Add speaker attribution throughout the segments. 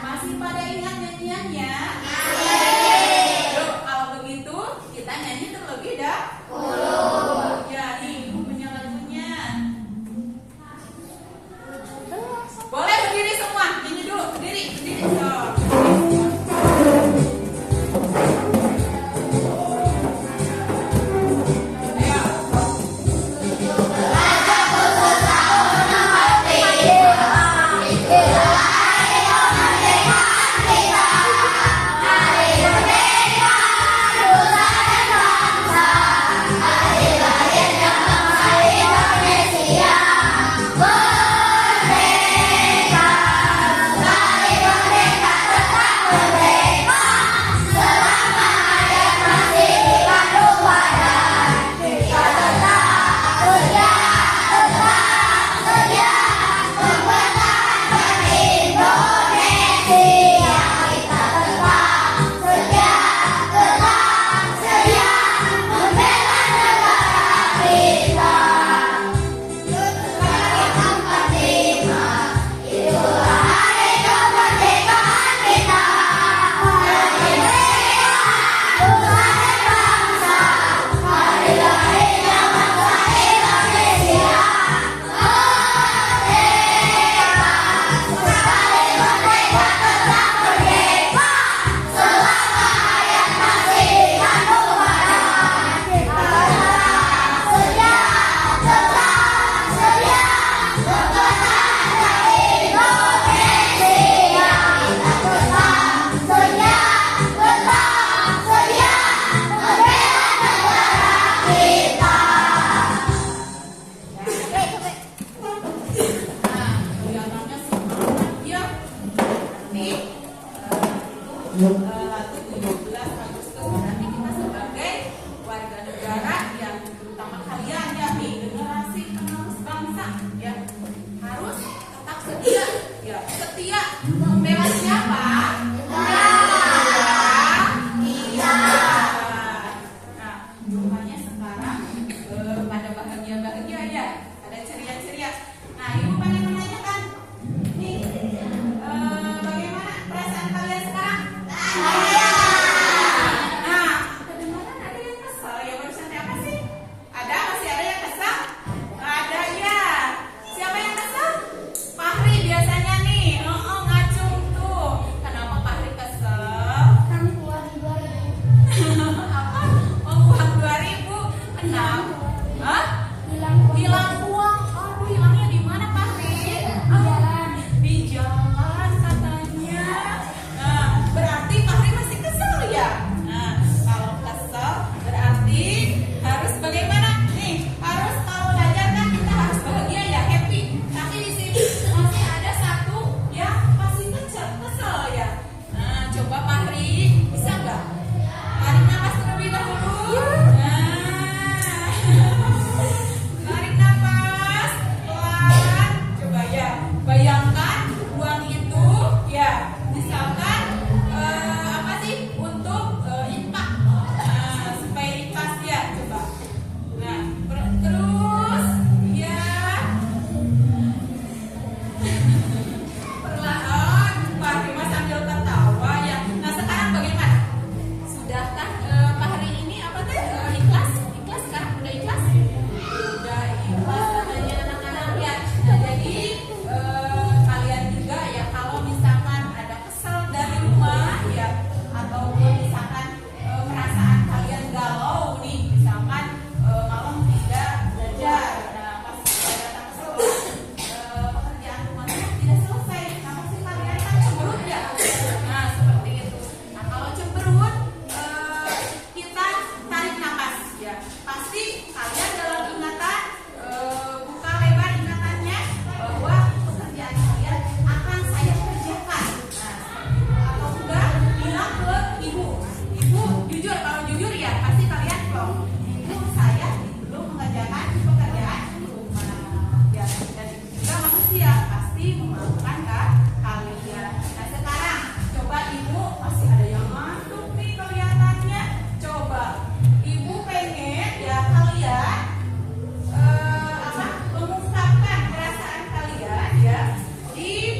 Speaker 1: Masih pada ingat nyanyiannya? Yuk, kalau begitu kita nyanyi terlebih dahulu. Ya, nih Ibu punya lagunya. Boleh berdiri semua, nyanyi dulu, berdiri. So.
Speaker 2: Di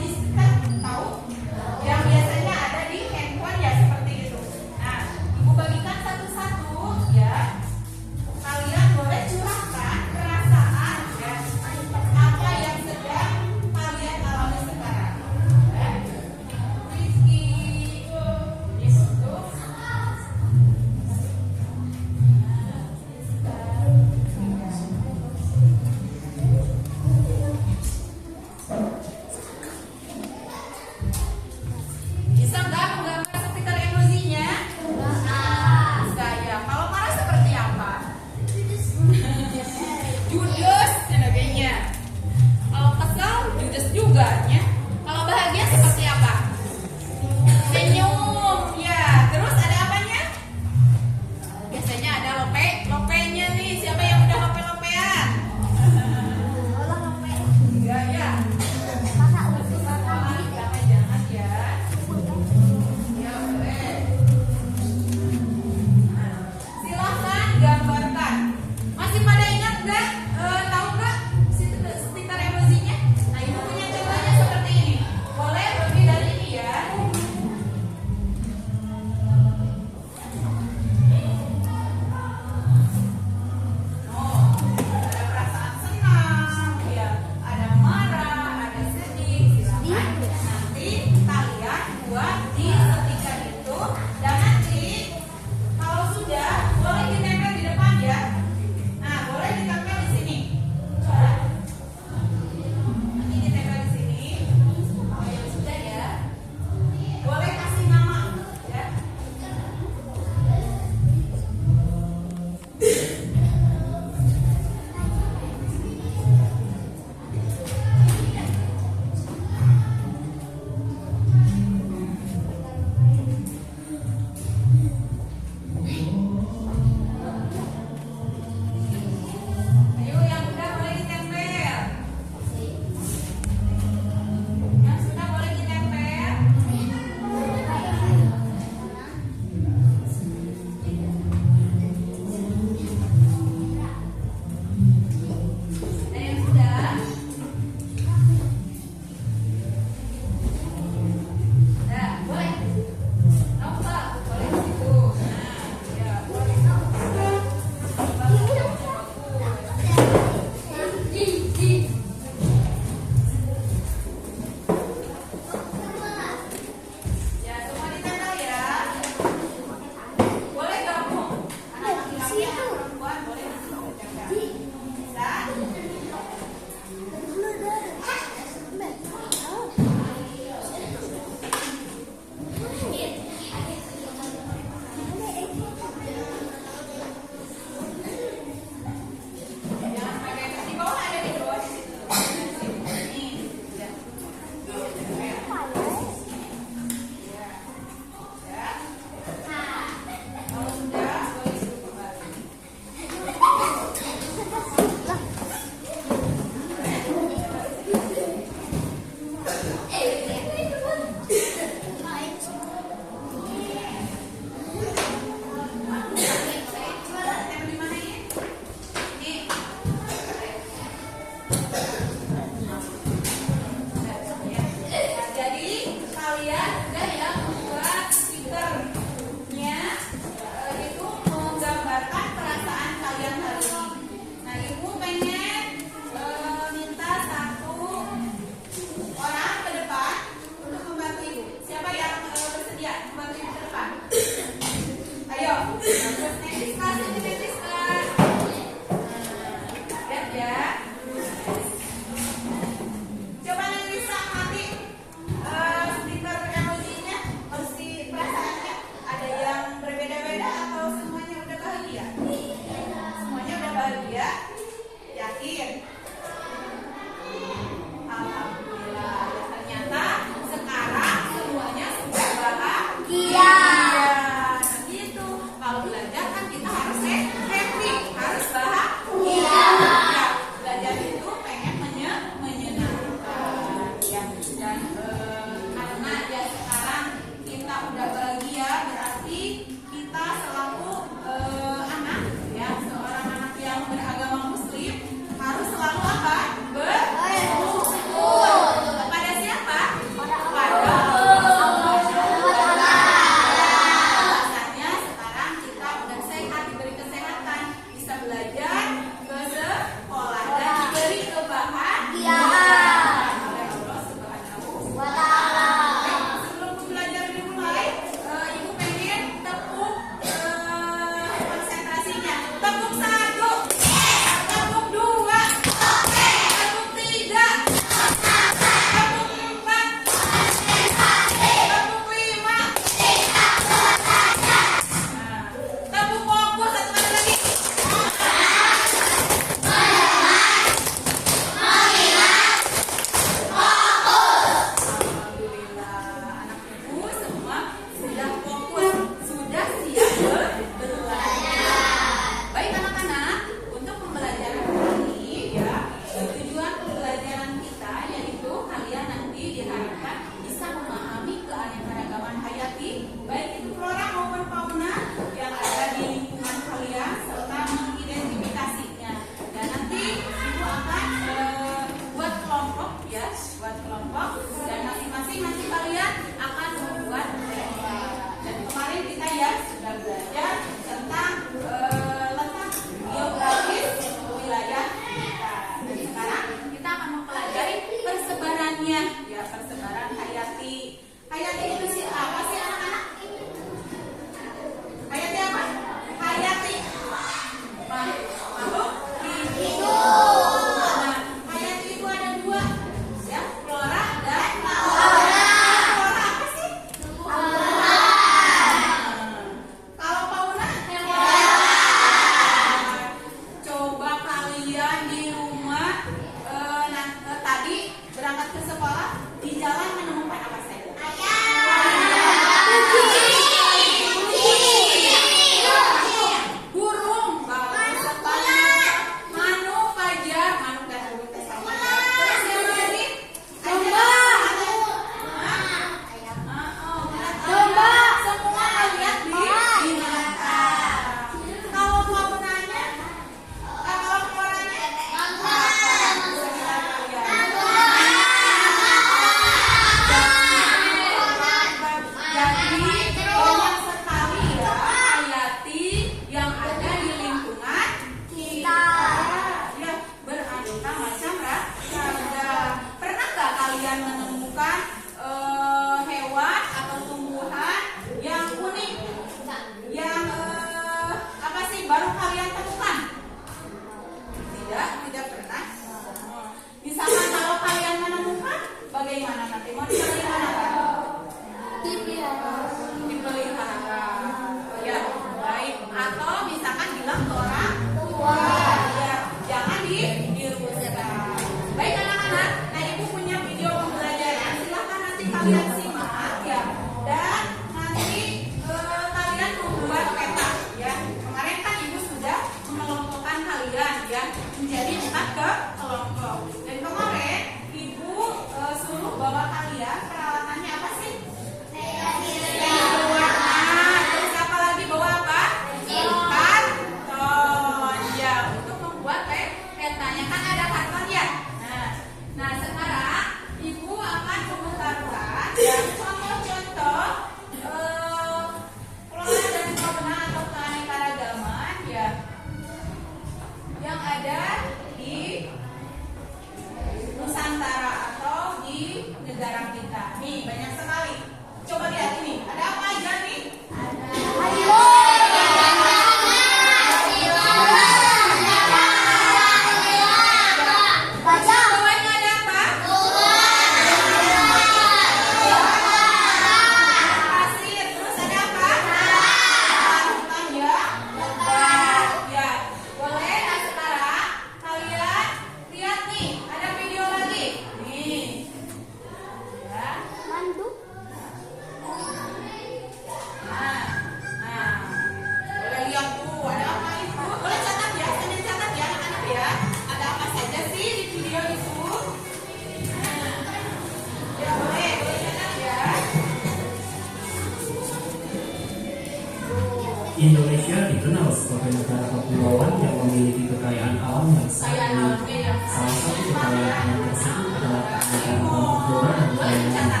Speaker 2: Indonesia dikenal sebagai negara kepulauan yang memiliki kekayaan alam yang sangat unik. Salah satu kekayaan alam tersebut adalah keanekaragaman flora dan fauna.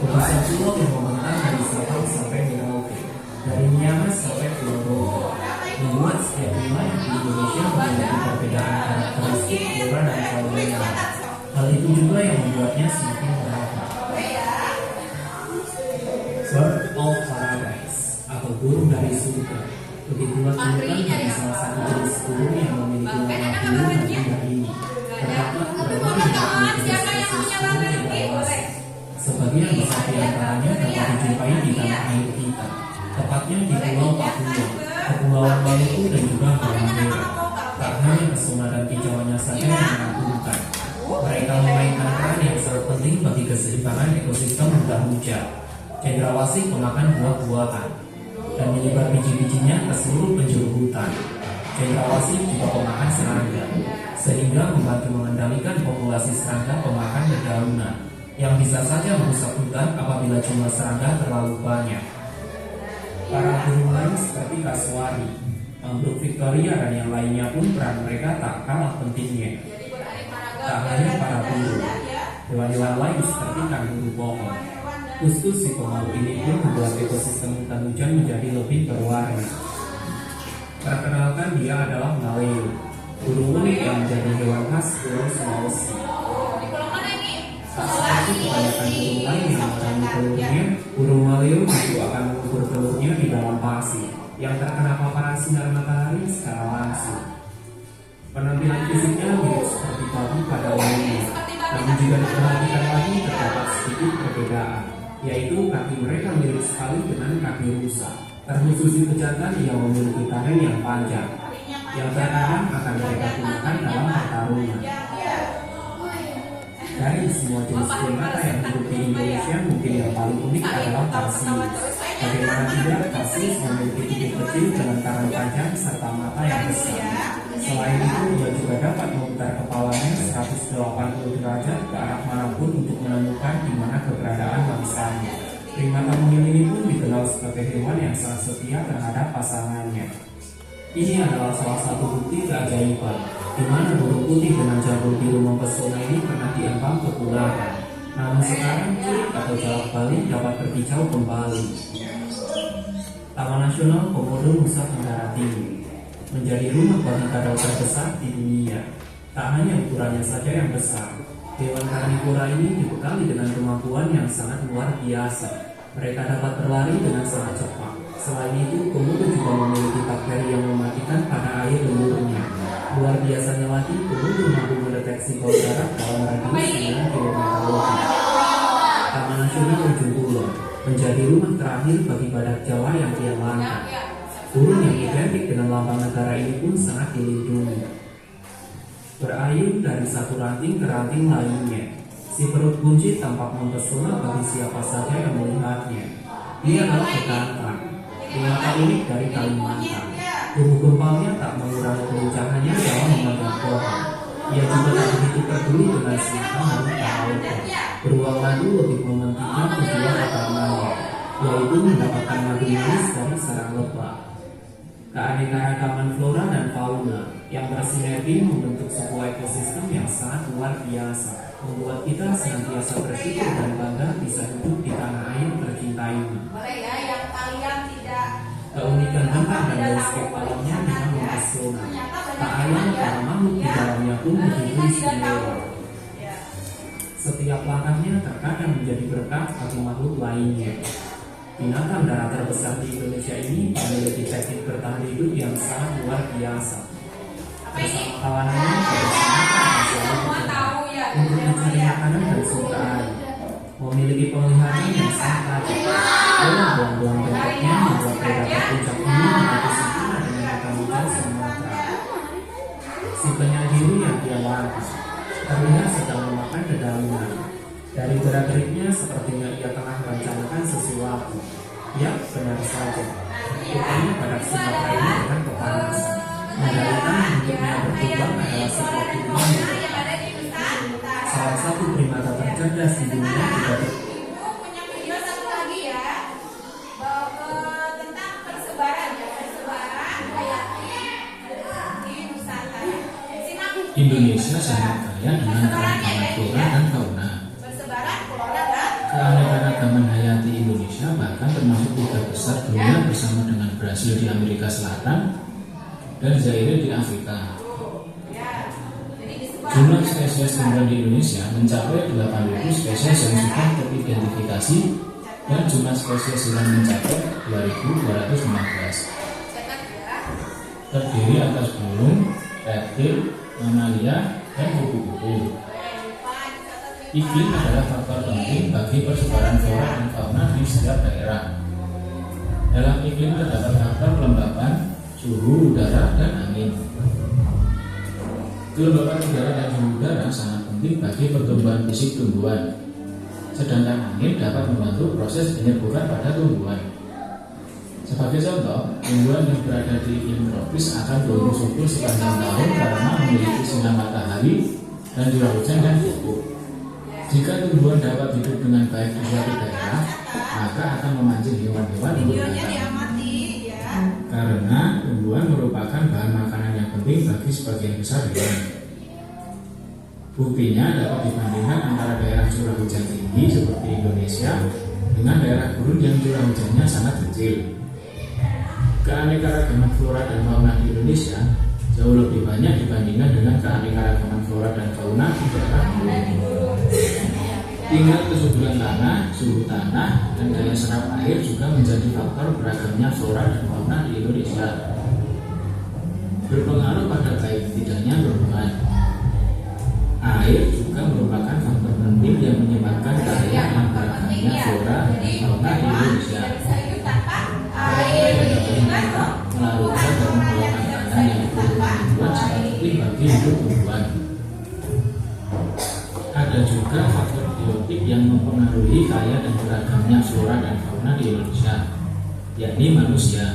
Speaker 2: Gugusan pulau yang membentang dari Sabang sampai Merauke, dari Nias sampai Pulau Rote, membuat setiap wilayah di Indonesia memiliki perbedaan karakteristik flora dan fauna. Hal itu juga yang membuatnya semakin beragam. Bird of Paradise atau burung dari surga. Begitulah julukan bagi salah satu jenis burung yang memiliki warna biru dan indah ini. Terdapat kurang lebih 20 jenis spesies burung yang dewasa. Sebagian besar di antaranya dapat dijumpai di tanah air kita, tepatnya di Pulau Papua, Kepulauan Maluku dan juga Borneo. Tak hanya pesona dan kicauannya saja yang mengagumkan, mereka memainkan peran yang sangat penting bagi keseimbangan ekosistem mudah hujan. Cendrawasih pemakan buah-buahan dan menyebar biji-bijinya ke seluruh penjuru hutan. Cendrawasih juga pemakan serangga, sehingga membantu mengendalikan populasi serangga pemakan dedaunan yang bisa saja merusak hutan apabila jumlah serangga terlalu banyak. Para burung lain seperti kasuari, mangrove Victoria dan yang lainnya pun peran mereka tak kalah pentingnya. Tak hanya para burung, hewan-hewan lain seperti kanguru pohon, Kuskus si pemalu ini pun membuat ekosistem hutan hujan menjadi lebih berwarna. Perkenalkan, dia adalah maleo, burung unik yang menjadi hewan khas Pulau Sulawesi. Tak seperti kebanyakan burung lain yang menanam telurnya, burung maleo justru akan mengubur telurnya di dalam pasir yang terkena paparan sinar matahari secara langsung. Penampilan fisiknya mirip seperti babi pada umumnya, namun jika diperhatikan lagi terdapat sedikit perbedaan, yaitu kaki mereka mirip sekali dengan kaki rusa, terkhusus di pejantan yang memiliki taring yang panjang, yang terkadang akan mereka gunakan dalam pertarungan. Dari semua jenis primata yang hidup di Indonesia, mungkin yang paling unik adalah tarsius. Bagaimana tidak, tarsius memiliki tubuh kecil dengan karang panjang serta mata yang besar. Selain itu, ia juga dapat memutar kepalanya 180 derajat ke arah manapun untuk menemukan di mana keberadaan mangsanya. Primata mungil ini pun dikenal sebagai hewan yang sangat setia terhadap pasangannya. Ini adalah salah satu bukti keajaiban, di mana burung putih dengan jambul biru mempesona ini pernah diambang kepunahan. Namun sekarang curik atau jalak bali dapat berkicau kembali. Taman Nasional Komodo Nusa Tenggara Timur menjadi rumah bagi kadal terbesar di dunia. Tak hanya ukurannya saja yang besar, hewan karnivora ini dibekali dengan kemampuan yang sangat luar biasa. Mereka dapat berlari dengan sangat cepat. Selain itu, komodo juga memiliki bakteri yang mematikan pada air liurnya. Luar biasanya lagi, komodo mampu mendeteksi bau darah dalam radius 9 km lebih. Taman Nasional Ujung Kulon menjadi rumah terakhir bagi badak Jawa yang kian langka. Burung yang identik dengan lambang negara ini pun sangat dilindungi. Berayun dari satu ranting ke ranting lainnya, si perut buncit tampak mempesona bagi siapa saja yang melihatnya. Dia adalah bekantan, primata unik dari Kalimantan. Tubuh gempalnya tak mengurangi kelincahannya dalam memegang pohon. Ia juga tak begitu peduli dengan siapa makhluk lautnya. Beruang madu lebih mementingkan tujuan utamanya, yaitu mendapatkan madu manis dari sarang lebah. Keanekaragaman flora dan fauna yang bersinergi membentuk sebuah ekosistem yang sangat luar biasa, membuat kita senantiasa bersyukur dan bangga bisa hidup di tanah air tercinta ini. Keunikan bentang dan landscape alamnya memang mempesona. Tak ayal para makhluk di dalamnya pun begitu istimewa. Setiap langkahnya terkadang menjadi berkah bagi makhluk lainnya. Binatang darat terbesar di Indonesia ini memiliki teknik bertahan hidup yang sangat luar biasa. Bersama kawanannya bersamakan selalu bekerja untuk mencari makanan dan sumber air. Memiliki penglihatan yang sangat tajam. Dalam buang-buang bentuknya membuat predator puncak ini menjadi sempurna dengan makan hujan Sumatera. Si penyanyi biru yang dia langka terlihat sedang memakan dedaunan. Dari gerak-geriknya sepertinya ia tengah merencanakan sesuatu. Ya, benar saja. Rupanya badak Sumatera ini dengan kepanasan. Menggalikan bentuknya berkembang adalah sebuah pilihan yang tepat. Salah satu primata tercerdas di dunia juga
Speaker 1: punya video satu lagi ya, tentang persebaran ya.
Speaker 3: Indonesia sangat kaya dengan keragaman flora dan fauna.
Speaker 1: Bersebaran flora dan
Speaker 3: Keanekaragaman hayati Indonesia bahkan termasuk 3 besar dunia bersama dengan Brasil di Amerika Selatan dan Zaire di Afrika.
Speaker 1: ya. Jadi disebut
Speaker 3: Jumlah spesies tumbuhan di Indonesia mencapai 8.000 spesies yang sudah teridentifikasi dan jumlah spesies hilang mencapai 2.215.
Speaker 1: catat ya.
Speaker 3: Terdiri atas burung, reptil, mamalia, dan kupu-kupu. Iklim adalah faktor penting bagi persebaran flora dan fauna di setiap daerah. Dalam iklim terdapat faktor kelembapan, suhu udara, dan angin. Kelembapan udara dan suhu udara sangat penting bagi pertumbuhan fisik tumbuhan. Sedangkan angin dapat membantu proses penyerbukan pada tumbuhan. Sebagai contoh, tumbuhan yang berada di iklim tropis akan tumbuh subur sepanjang tahun karena memiliki sinar matahari dan curah hujan yang cukup. Jika tumbuhan dapat hidup dengan baik di suatu daerah, maka akan memancing hewan-hewan untuk
Speaker 1: Videonya
Speaker 3: datang.
Speaker 1: diamati ya.
Speaker 3: Karena tumbuhan merupakan bahan makanan yang penting bagi sebagian besar hewan. Buktinya dapat dibandingkan antara daerah curah hujan tinggi seperti Indonesia dengan daerah gurun yang curah hujannya sangat kecil. Keanekaragaman flora dan fauna di Indonesia jauh lebih banyak dibandingkan dengan keanekaragaman flora dan fauna di daerah gurun. Tingkat kesuburan tanah, suhu tanah, dan daya serap air juga menjadi faktor beragamnya flora dan fauna di Indonesia. Berpengaruh pada baik tidaknya tumbuhan. Air juga merupakan faktor penting yang menyebabkan daya dan beragamnya flora dan fauna di Indonesia.
Speaker 1: Bisa hidup tanpa air. Begitu kan dong?
Speaker 3: Melakukan dan mengelola tanah yang perlu tumbuhan sangat penting bagi hidup tumbuhan. Ada juga faktor biotik yang mempengaruhi kaya dan beragamnya flora dan fauna di Indonesia, yakni manusia.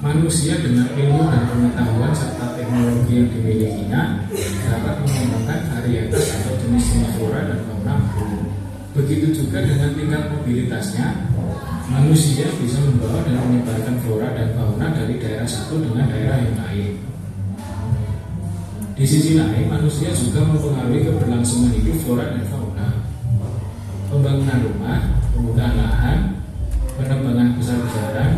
Speaker 3: Manusia dengan ilmu dan pengetahuan serta teknologi yang dimilikinya dapat mengembangkan varietas atau jenis-jenis flora dan fauna baru. Begitu juga dengan tingkat mobilitasnya, manusia bisa membawa dan menyebarkan flora dan fauna dari daerah satu dengan daerah yang lain. Di sisi lain, manusia juga mempengaruhi keberlangsungan hidup flora dan fauna. Pembangunan rumah, pembukaan lahan, penebangan besar-besaran,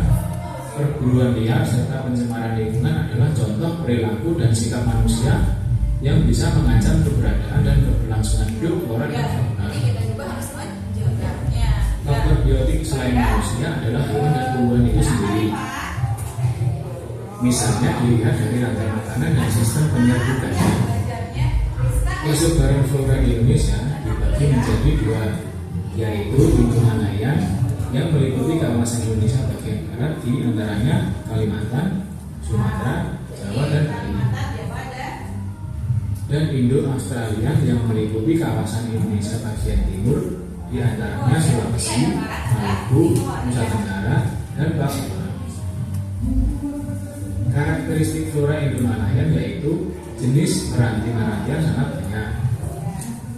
Speaker 3: perburuan liar, serta pencemaran lingkungan adalah contoh perilaku dan sikap manusia yang bisa mengancam keberadaan dan keberlangsungan hidup flora dan fauna.
Speaker 1: Jadi kita juga harus menjaganya.
Speaker 3: Faktor biotik selain manusia adalah hewan dan tumbuhan itu sendiri. Misalnya dilihat dari rantai makanan dan sistem penyerbukannya. Persebaran flora di Indonesia dibagi menjadi 2, yaitu lingkungan layan yang meliputi kawasan Indonesia bagian barat, di antaranya Kalimantan, Sumatera, Jawa, dan Bali. Dan Indo-Australia yang meliputi kawasan Indonesia bagian timur, di antaranya Sulawesi, Maluku, Nusa Tenggara, dan Papua. Karakteristik flora Indomalayan yaitu jenis meranti-merantian sangat banyak.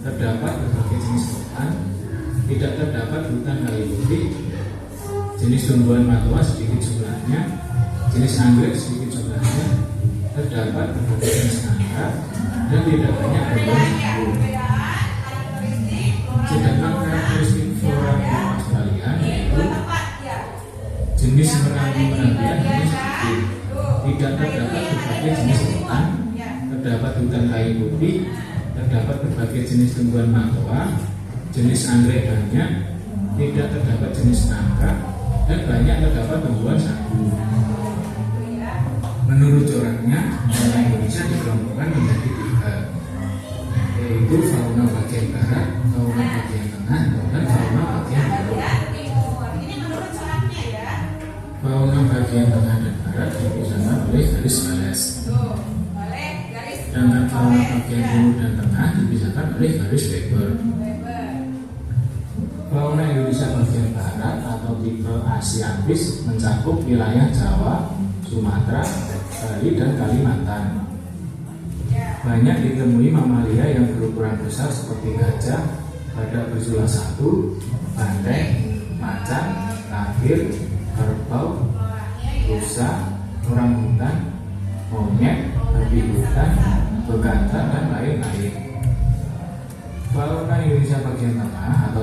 Speaker 3: Terdapat berbagai jenis hutan, tidak terdapat hutan kayu putih, jenis tumbuhan matoa sedikit jumlahnya, jenis anggrek sedikit jumlahnya, terdapat berbagai jenis nangka, dan tidak banyak tumbuhan jambu. Sedangkan karakteristik flora Australia yaitu jenis meranti-merantian hanya sedikit. Tidak terdapat berbagai jenis hutan, terdapat hutan kayu putih, terdapat berbagai jenis tumbuhan matoa, jenis anggrek banyak, tidak terdapat jenis nangka, dan banyak terdapat tumbuhan sagu. Menurut coraknya, fauna Indonesia dikelompokkan menjadi 3, yaitu fauna bagian barat, fauna bagian tengah, dan fauna bagian bawah. Fauna bagian tengah dan barat dipisahkan oleh garis balas. Sedangkan fauna bagian timur dan tengah dipisahkan oleh garis lebar. Fauna Indonesia bagian barat atau tipe Asiatis mencakup wilayah Jawa, Sumatera, Bali, dan Kalimantan. Banyak ditemui mamalia yang berukuran besar seperti gajah, badak bersula 1, banteng, macan, tapir, kerbau, rusa, orangutan, monyet, babi hutan,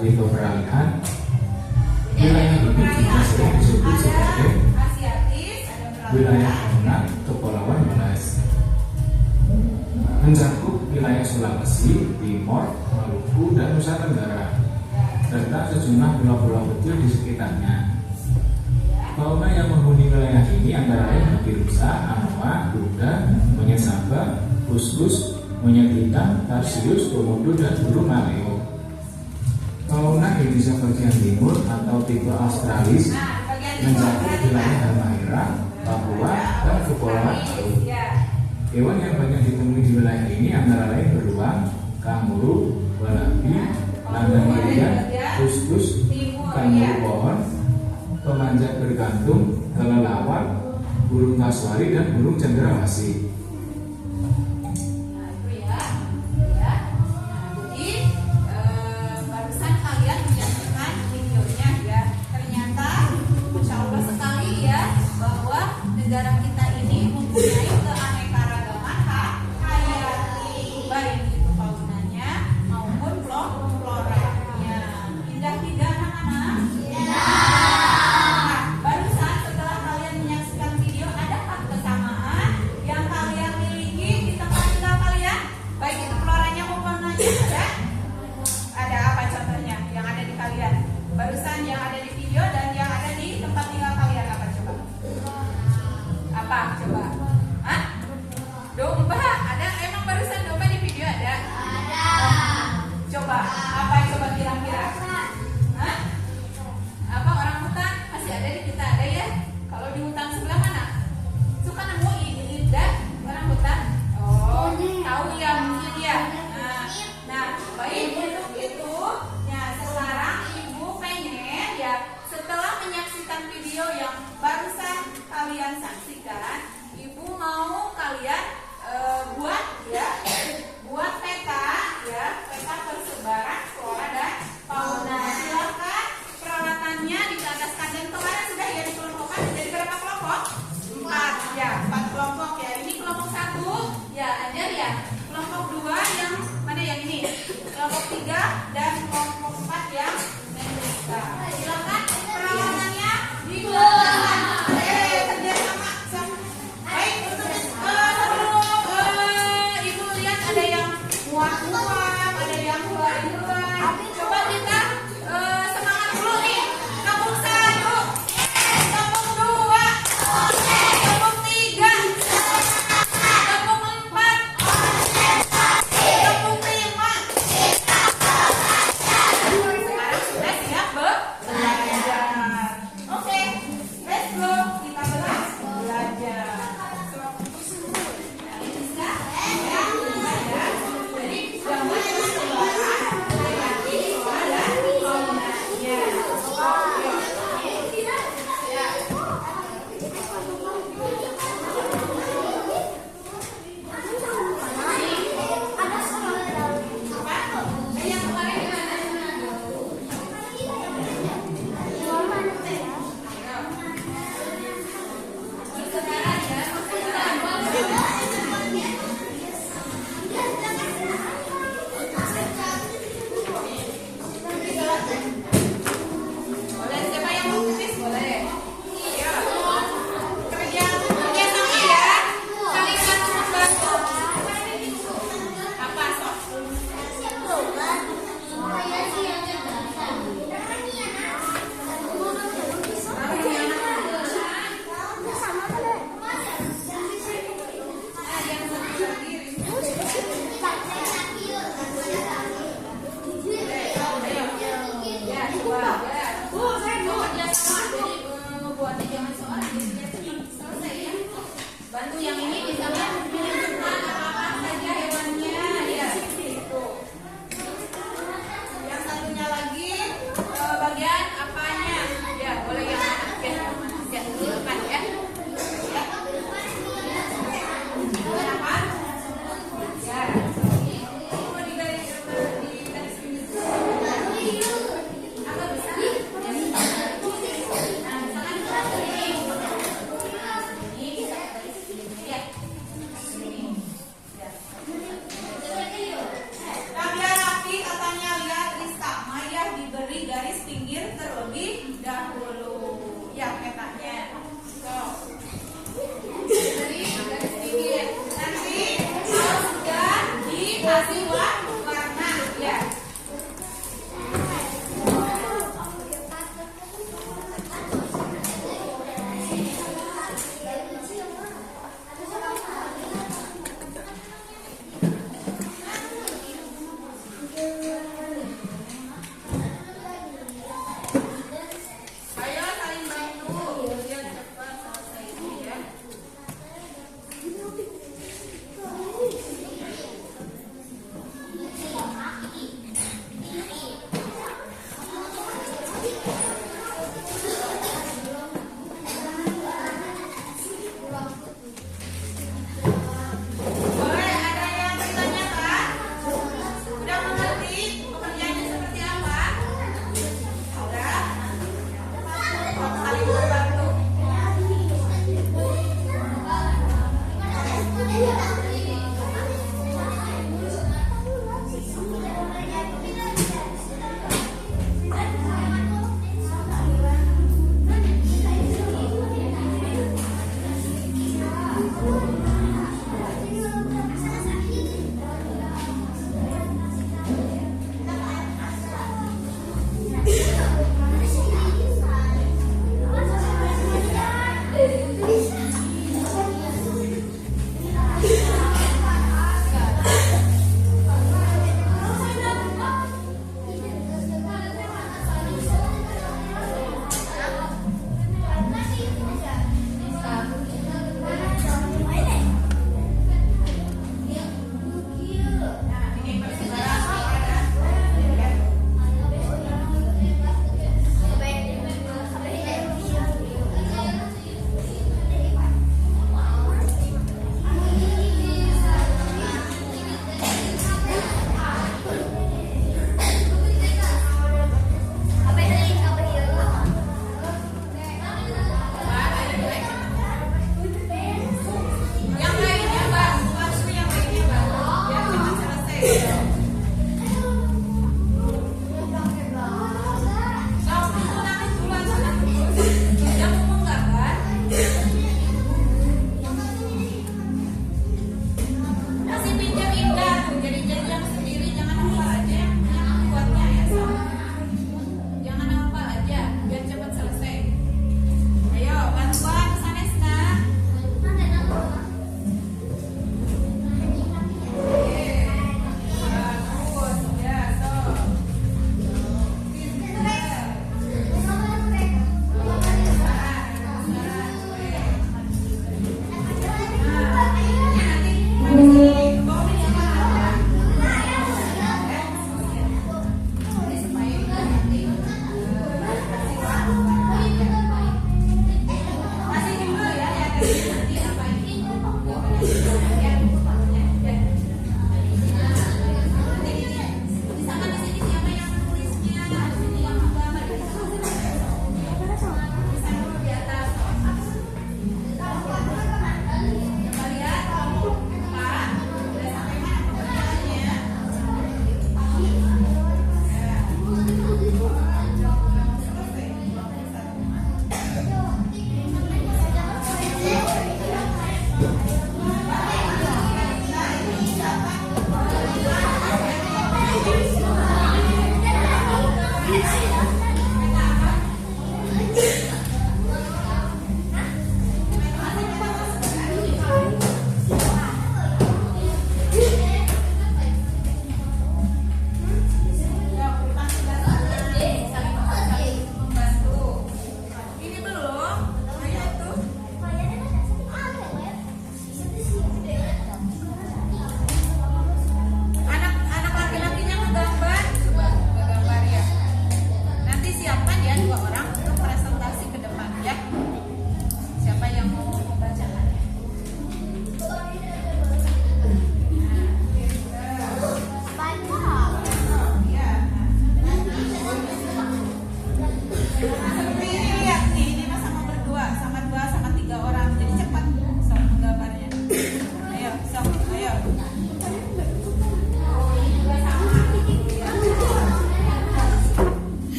Speaker 3: tipe peralihan, wilayah ini juga sering disebut sebagai
Speaker 1: Asiatis, ada peralihan.
Speaker 3: wilayah bangunan Kepulauan Melas. Mencakup wilayah Sulawesi, Timor, Maluku, dan Nusa Tenggara, serta sejumlah pulau-pulau kecil di sekitarnya. Fauna yang menghuni wilayah ini antara lain babi rusa, anoa, kuda, monyet sabak, kuskus, monyet hitam, tarsius, komodo, dan burung maleo. Fauna Indonesia bagian timur atau tipe Australis
Speaker 1: Nah, bagian timur
Speaker 3: mencakup
Speaker 1: berarti
Speaker 3: wilayah Halmahera, Papua, dan Kepulauan Riau.
Speaker 1: ya.
Speaker 3: Hewan yang banyak ditemui di wilayah ini antara lain beruang, kanguru, walabi, landak liar, kuskus, kanguru pohon, pemanjat bergantung, kelelawar, burung kasuari, dan burung cendrawasih.
Speaker 1: Nah, itu ya. Ya. Nah, jadi barusan kalian menyaksikan videonya ya. Ternyata Masya Allah sekali ya bahwa negara kita ini mempunyai keanekaragaman hayati, baik itu faunanya maupun floranya. Indah tidak anak-anak? Nah, barusan setelah kalian menyaksikan video, adakah kesamaan yang kalian miliki di tempat tinggal kalian? Baik itu floranya maupun faunanya ada? Ada apa contohnya yang ada di kalian? Barusan yang ada di video dan yang ada di tempat tinggal kalian apa coba? Apa coba? Hah? Domba ada? Emang barusan domba di video ada? Ada. Coba apa coba kira-kira? Hah? Apa orang hutan masih ada di kita ada ya? Kalau di hutan sebelah mana? Suka nemu ini orang hutan? Oh, tahu ya mungkin ya. Nah, baik untuk itu, ya sekarang ibu pengen ya setelah menyaksikan video yang barusan kalian saksikan, ibu mau kalian buat peta persebaran flora dan fauna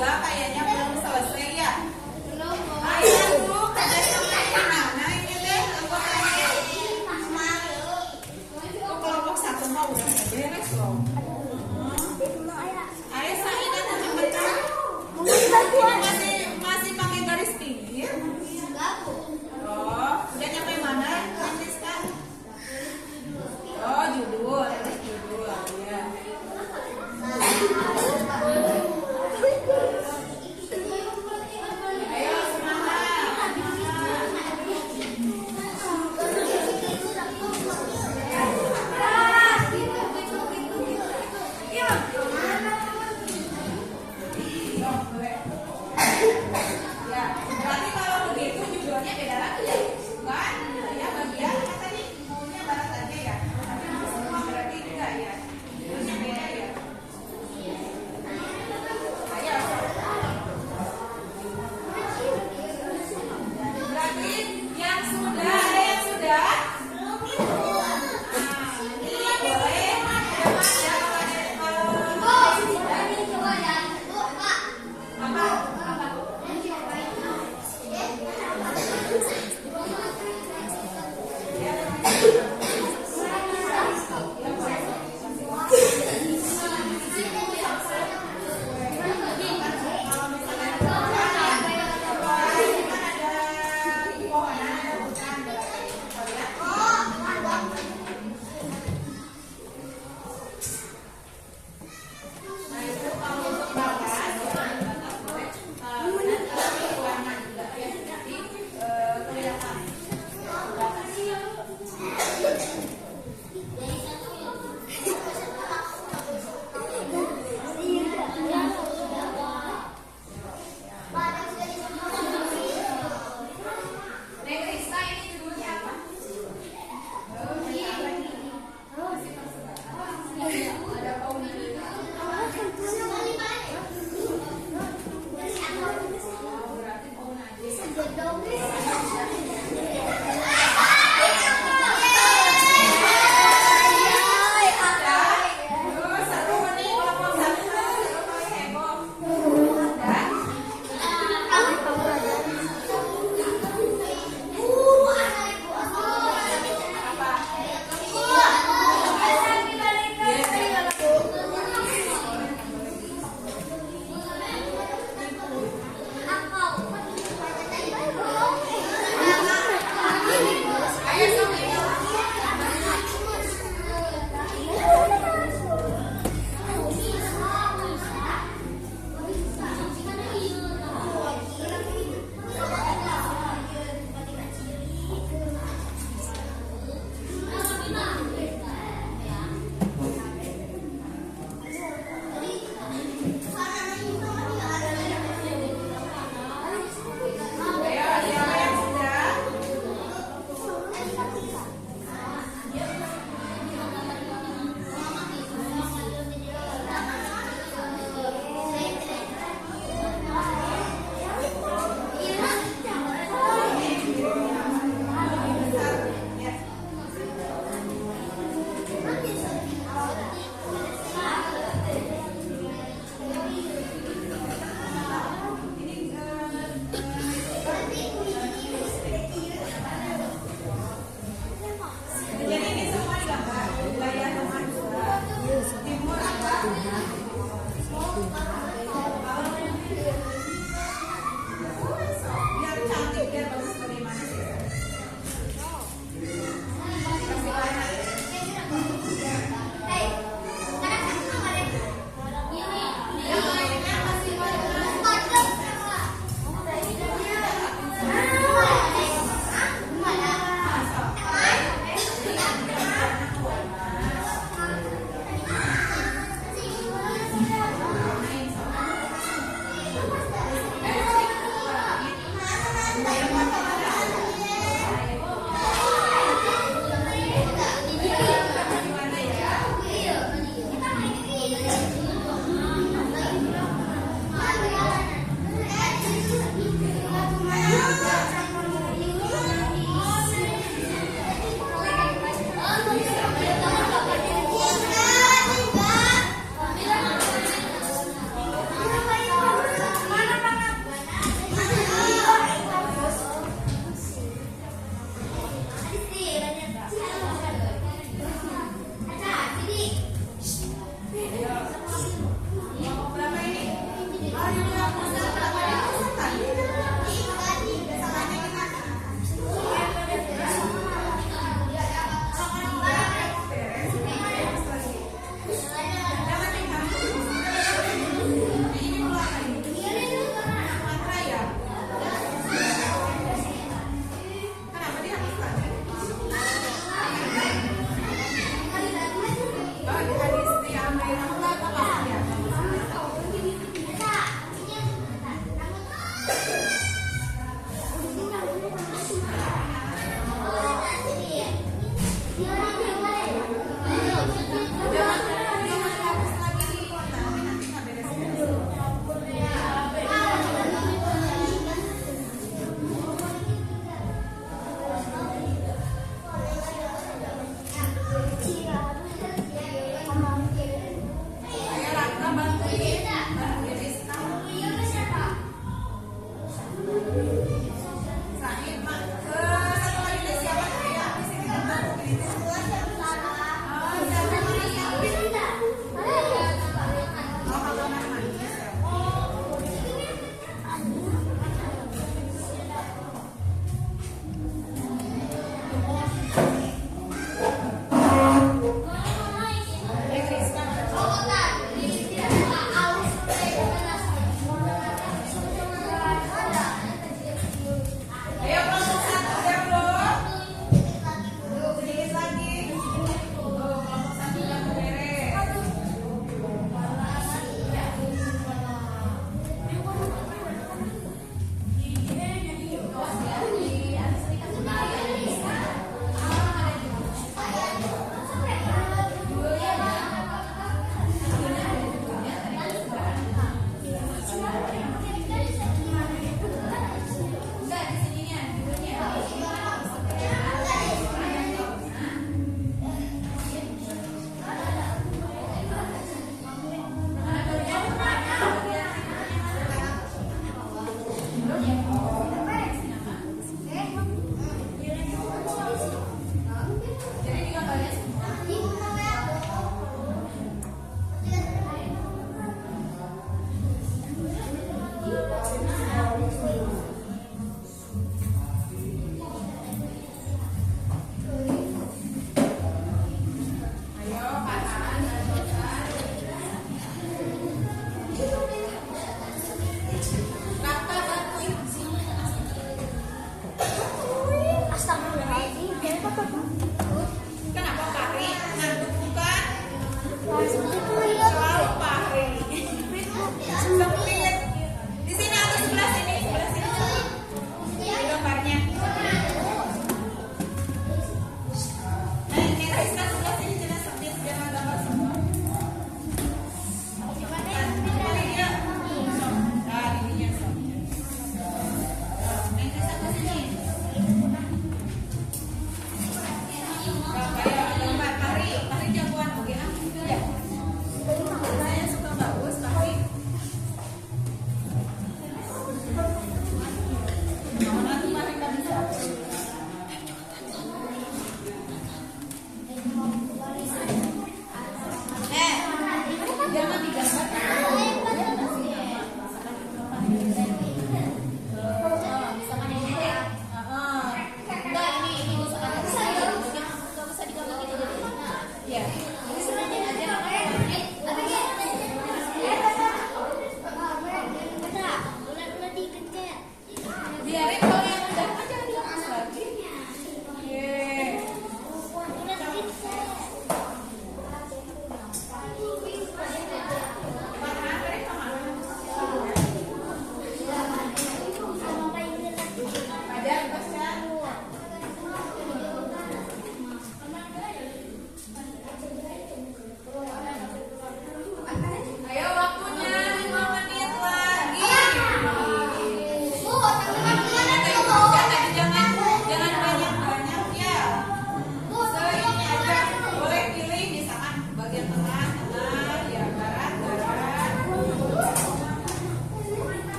Speaker 1: 3 kayaknya belum selesai ya. Ayo Bu, kerjasamanya gimana ini deh anggotanya? Kelompok 1 mau udah beres loh. Ayo Saida cepetan. Masih pakai garis pinggir? Oh, udah nyampe mana? Francisca? Oh, judul ya. Ayo semangat. Ya, berarti kalau begitu judulnya beda lagi ya, kan? Ya bagian apa tadi? Maunya barat aja ya. Tapi semua berarti enggak ya. Judulnya beda ya. Ayo. Berarti yang sudah ada yang sudah. Nah, ini boleh. Ya, kalau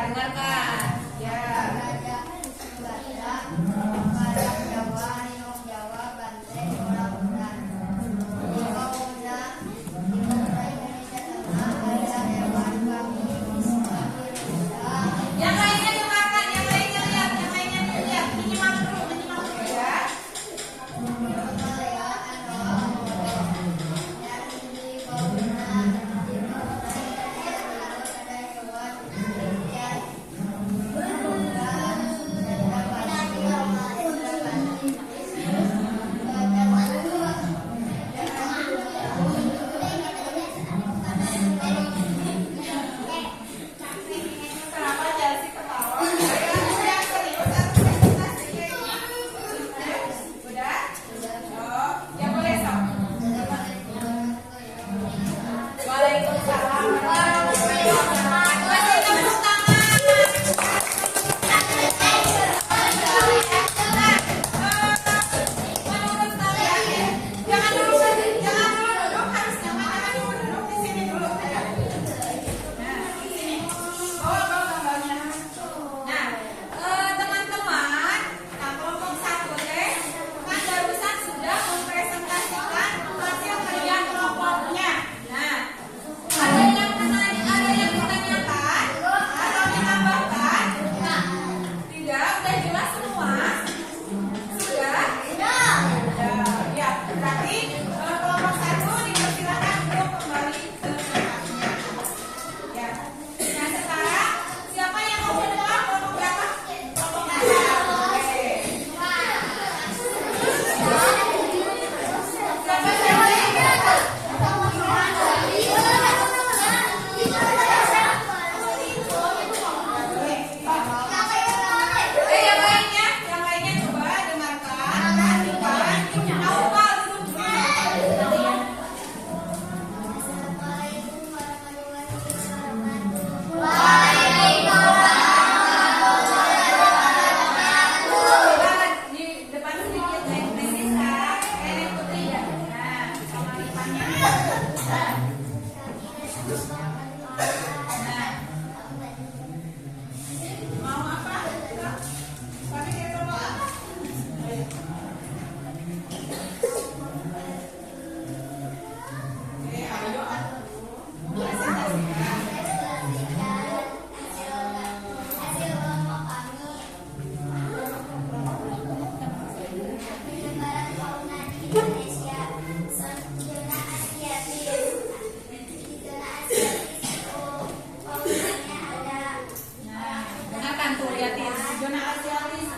Speaker 1: Dengarkan. Ya. semua? Sudah? Ya, berarti kelompok 1 dipersilakan untuk kembali ke tempatnya. Ya. Nah, sekarang siapa yang mau mendengar kelompok berapa? Kelompok 4. Oke. Siapa yang lainnya? Yang lainnya coba dengarkan. Depan. Awal duduk. Di depan sedikit naik Nisa, naik Putri ya. Nah, sama depannya. Nah, mau apa? Pakai kelompok apa? Oke, ayo. Dengarkan tuh, liatin zona asiatis.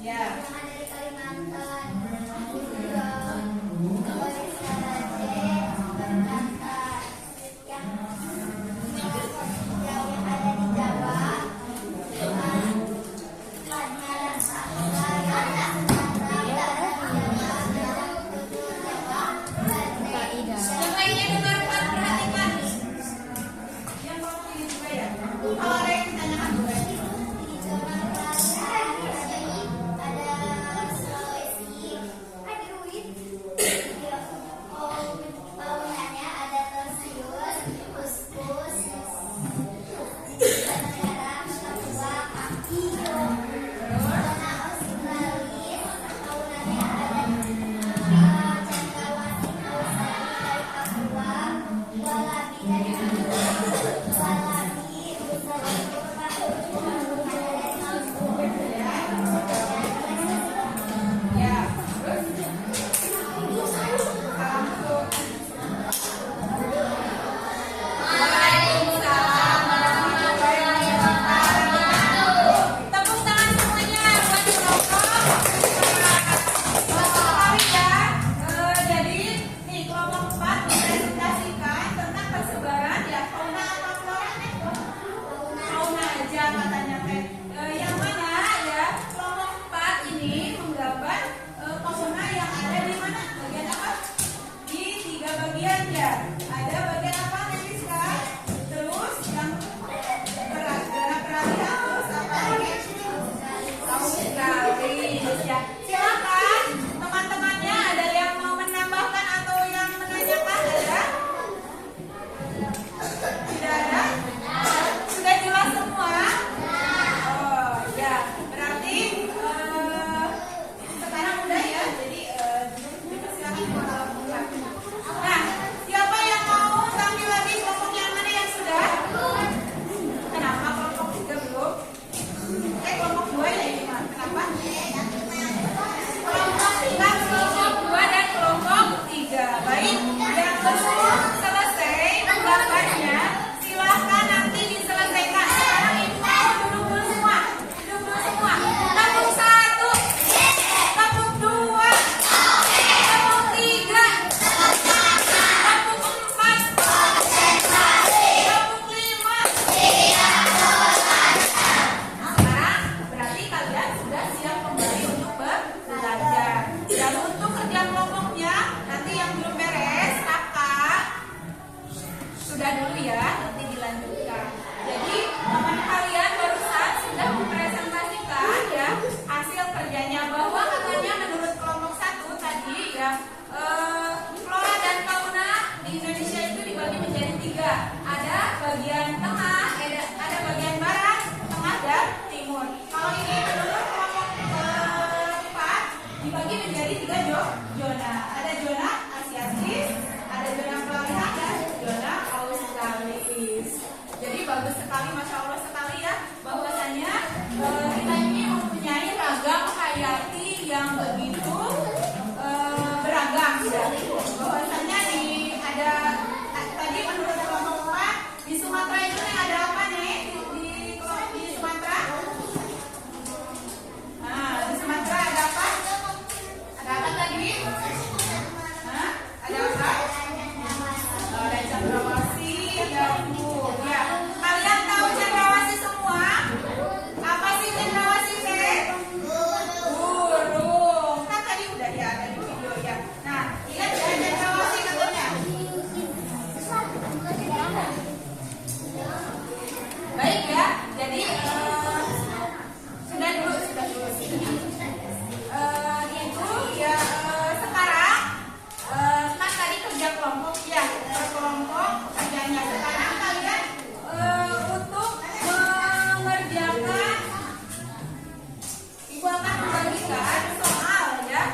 Speaker 1: Ya. Yang lainnya dengarkan, perhatikan. Yang ngomong ini juga ya. Kalau ada yang ditanyakan boleh. Masya Allah sekali ya, bahwasanya kita ini mempunyai ragam hayati yang begitu beragam ya. Bahwasanya ada tadi menurut kelompok 4 di Sumatera itu ada apa nih di Sumatera? Nah, di Sumatera ada apa? Ada apa tadi? Hah? Ada apa? Ada cendrawasih, ada embun. Ya, kalian tahu cendrawasih semua? Apa sih cendrawasih teh? Burung. Kan tadi udah ya ada di video ya. Nah, ingat ya cendrawasih katanya. Baik ya, jadi sudah dulu. Itu ya sekarang kan tadi kerja kelompok ya, berkelompok kerjanya. Sekarang kalian untuk mengerjakan, ibu akan membagikan soal ya.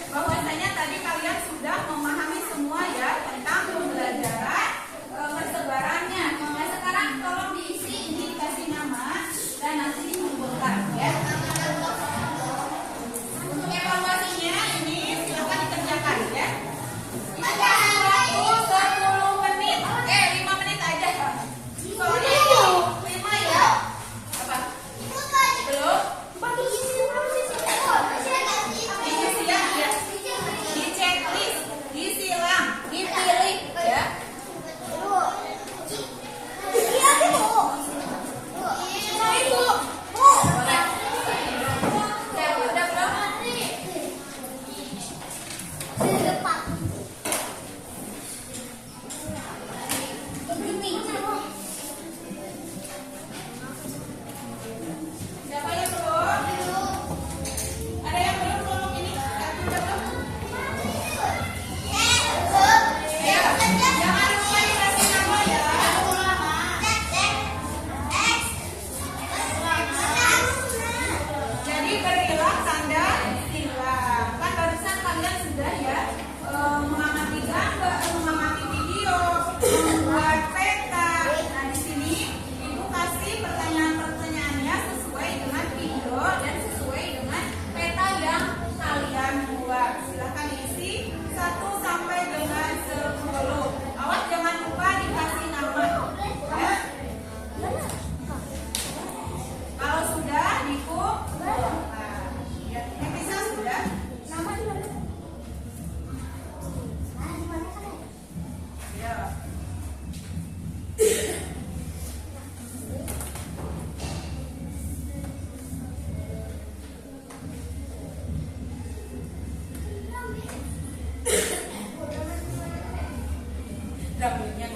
Speaker 1: Bahwasanya tadi kalian sudah memahami semua ya tentang pembelajaran persebarannya. Nah, sekarang tolong diisi, ini dikasih nama dan nanti dikumpulkan ya. Untuk evaluasinya ini silakan dikerjakan ya. Dikasih waktu 10 menit. 5 menit aja. Soalnya 5 ya. Apa? Belum? Diisi ya. Di checklist, disilang, dipilih ya. Udah belum? Siapa yang belum? Ada yang belum kelompok ini? Satu udah belum? Ayo, jangan lupa dikasih nama ya. Jadi berilah tanda silang. Kan barusan kalian sudah ya mengamati gambar, mengamati video, membuat peta. Nah di sini ibu kasih pertanyaan-pertanyaannya sesuai dengan video dan sesuai dengan peta yang kalian buat. Silakan isi 1 sampai dengan 10. Awas jangan lupa dikasih nama. Ya. Kalau sudah dikumpulkan. Ya, yang bisa sudah. Nama di mana? Ya. Rambutnya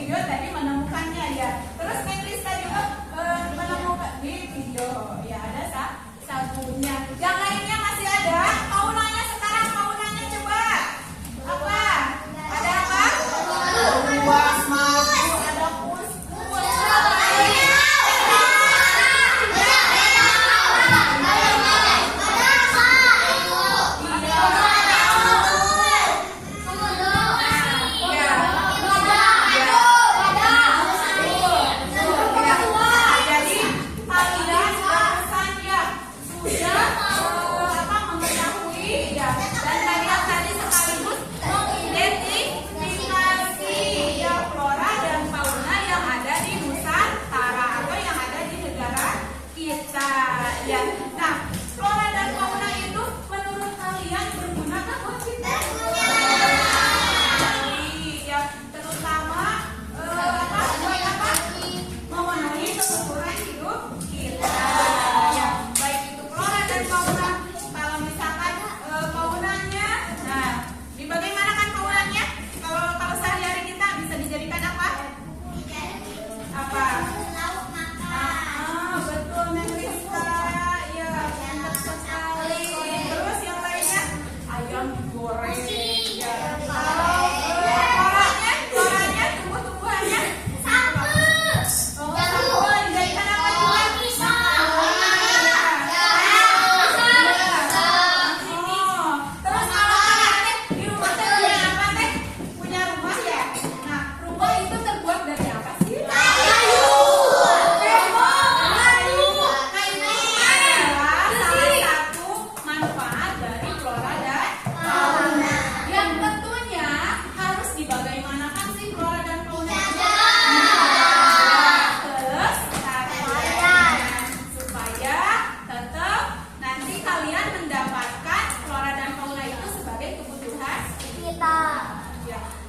Speaker 1: video tadi menemukannya ya. Terus Neng Lista juga menemukan di video ya, ada sabunnya. Yang lainnya masih ada. Faunanya sekarang, faunanya coba apa? Ada apa? Buas, madu, ada kuskus.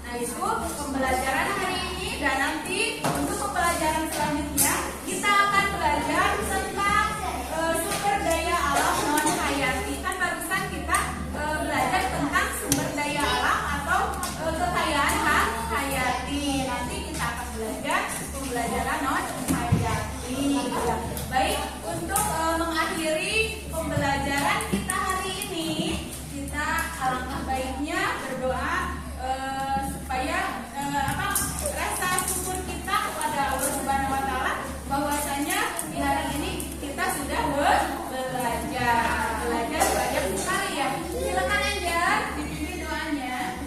Speaker 1: Nah itu pembelajaran hari ini, dan nanti untuk pembelajaran selanjutnya kita akan belajar tentang sumber daya alam non hayati. Kan barusan kita belajar tentang sumber daya alam atau kekayaan hayati. Nanti kita akan belajar pembelajaran non hayati. Baik, untuk mengakhiri pembelajaran kita hari ini, kita alangkah baiknya berdoa supaya rasa syukur kita kepada Allah Subhanahu wa taala bahwasanya di hari ini kita sudah belajar banyak sekali ya. Silakan aja dipimpin doanya.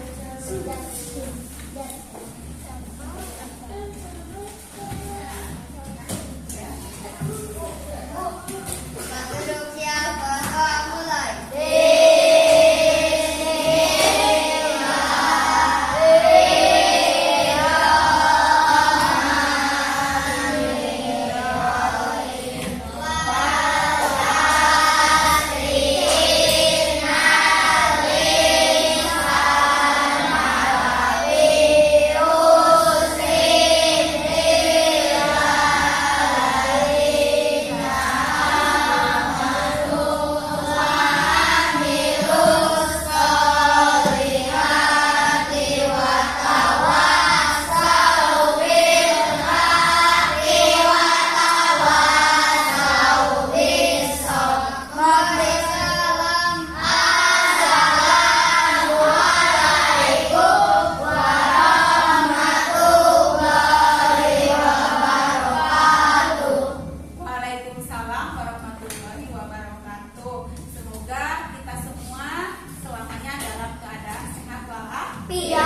Speaker 1: Semoga kita semua selamanya dalam keadaan sehat walafiat.